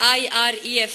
IREF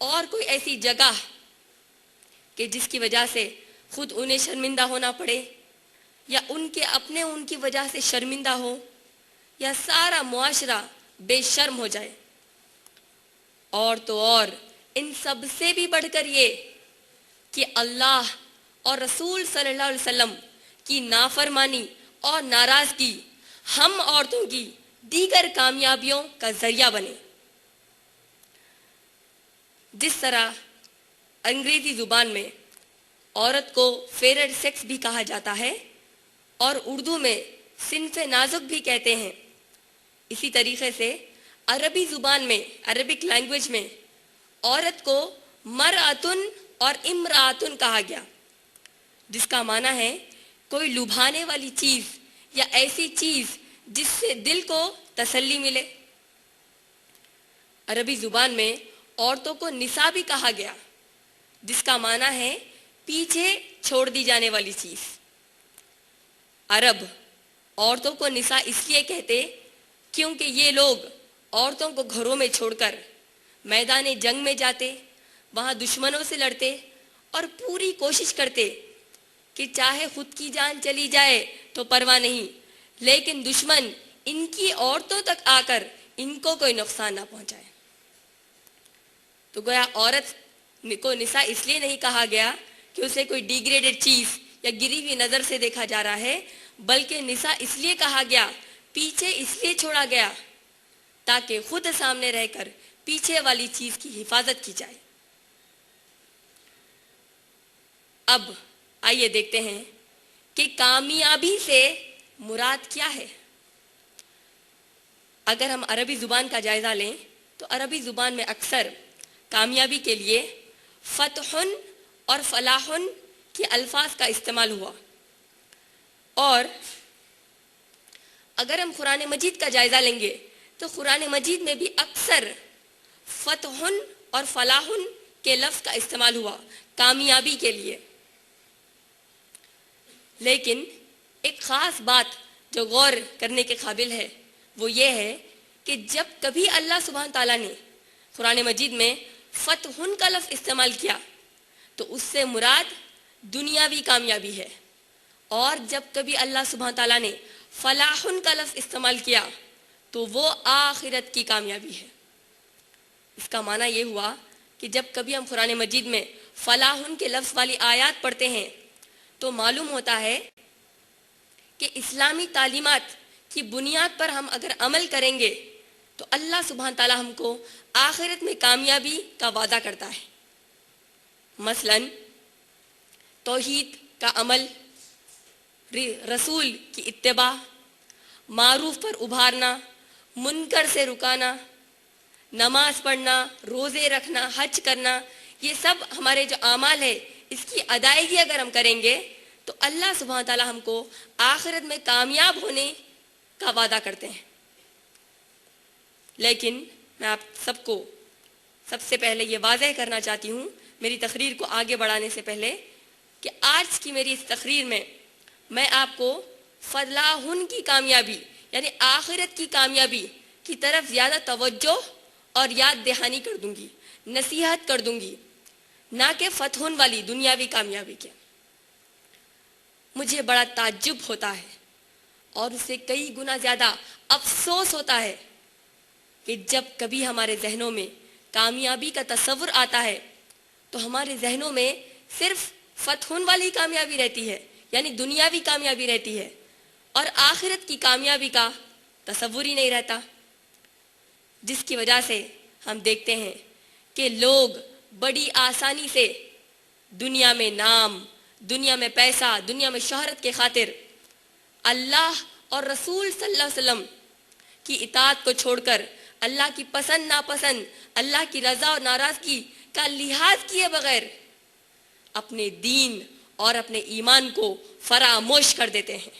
اور کوئی ایسی جگہ کہ جس کی وجہ سے خود انہیں شرمندہ ہونا پڑے، یا ان کے اپنے ان کی وجہ سے شرمندہ ہو، یا سارا معاشرہ بے شرم ہو جائے۔ اور تو اور ان سب سے بھی بڑھ کر یہ کہ اللہ اور رسول صلی اللہ علیہ وسلم کی نافرمانی اور ناراضگی ہم عورتوں کی دیگر کامیابیوں کا ذریعہ بنے۔ جس طرح انگریزی زبان میں عورت کو فیئر سیکس بھی کہا جاتا ہے اور اردو میں صنف نازک بھی کہتے ہیں، اسی طریقے سے عربی زبان میں، عربک لینگویج میں عورت کو مرأتن اور امرأتن کہا گیا، جس کا معنی ہے کوئی لبھانے والی چیز یا ایسی چیز جس سے دل کو تسلی ملے۔ عربی زبان میں عورتوں کو نساء بھی کہا گیا، جس کا معنی ہے پیچھے چھوڑ دی جانے والی چیز۔ عرب عورتوں کو نساء اس لیے کہتے کیونکہ یہ لوگ عورتوں کو گھروں میں چھوڑ کر میدان جنگ میں جاتے، وہاں دشمنوں سے لڑتے اور پوری کوشش کرتے کہ چاہے خود کی جان چلی جائے تو پرواہ نہیں، لیکن دشمن ان کی عورتوں تک آ کر ان کو کوئی نقصان نہ پہنچائے۔ تو گویا عورت کو نساء اس لیے نہیں کہا گیا کہ اسے کوئی ڈیگریڈڈ چیز یا گری ہوئی نظر سے دیکھا جا رہا ہے، بلکہ نساء اس لیے کہا گیا، پیچھے اس لیے چھوڑا گیا تاکہ خود سامنے رہ کر پیچھے والی چیز کی حفاظت کی جائے۔ اب آئیے دیکھتے ہیں کہ کامیابی سے مراد کیا ہے۔ اگر ہم عربی زبان کا جائزہ لیں تو عربی زبان میں اکثر کامیابی کے لیے فتحن اور فلاحن کے الفاظ کا استعمال ہوا، اور اگر ہم قرآن مجید کا جائزہ لیں گے تو قرآن مجید میں بھی اکثر فتحن اور فلاحن کے لفظ کا استعمال ہوا کامیابی کے لیے۔ لیکن ایک خاص بات جو غور کرنے کے قابل ہے وہ یہ ہے کہ جب کبھی اللہ سبحانہ تعالیٰ نے قرآن مجید میں فتحن کا لفظ استعمال کیا تو اس سے مراد دنیاوی کامیابی ہے، اور جب کبھی اللہ سبحانہ تعالیٰ نے فلاحن کا لفظ استعمال کیا تو وہ آخرت کی کامیابی ہے۔ اس کا معنی یہ ہوا کہ جب کبھی ہم قرآن مجید میں فلاحن کے لفظ والی آیات پڑھتے ہیں تو معلوم ہوتا ہے کہ اسلامی تعلیمات کی بنیاد پر ہم اگر عمل کریں گے تو اللہ سبحانہ تعالیٰ ہم کو آخرت میں کامیابی کا وعدہ کرتا ہے۔ مثلا توحید کا عمل، رسول کی اتباع، معروف پر ابھارنا، منکر سے رکانا، نماز پڑھنا، روزے رکھنا، حج کرنا، یہ سب ہمارے جو اعمال ہے اس کی ادائیگی اگر ہم کریں گے تو اللہ سبحانہ تعالیٰ ہم کو آخرت میں کامیاب ہونے کا وعدہ کرتے ہیں۔ لیکن میں آپ سب کو سب سے پہلے یہ واضح کرنا چاہتی ہوں میری تقریر کو آگے بڑھانے سے پہلے کہ آج کی میری اس تقریر میں آپ کو فلاحن کی کامیابی یعنی آخرت کی کامیابی کی طرف زیادہ توجہ اور یاد دہانی کر دوں گی، نصیحت کر دوں گی، نہ کہ فتحن والی دنیاوی کامیابی کے۔ مجھے بڑا تعجب ہوتا ہے اور اس سے کئی گنا زیادہ افسوس ہوتا ہے کہ جب کبھی ہمارے ذہنوں میں کامیابی کا تصور آتا ہے تو ہمارے ذہنوں میں صرف فتحن والی کامیابی رہتی ہے، یعنی دنیاوی کامیابی رہتی ہے، اور آخرت کی کامیابی کا تصور ہی نہیں رہتا، جس کی وجہ سے ہم دیکھتے ہیں کہ لوگ بڑی آسانی سے دنیا میں نام، دنیا میں پیسہ، دنیا میں شہرت کے خاطر اللہ اور رسول صلی اللہ علیہ وسلم کی اطاعت کو چھوڑ کر اللہ کی پسند ناپسند، اللہ کی رضا اور ناراضگی کا لحاظ کیے بغیر اپنے دین اور اپنے ایمان کو فراموش کر دیتے ہیں۔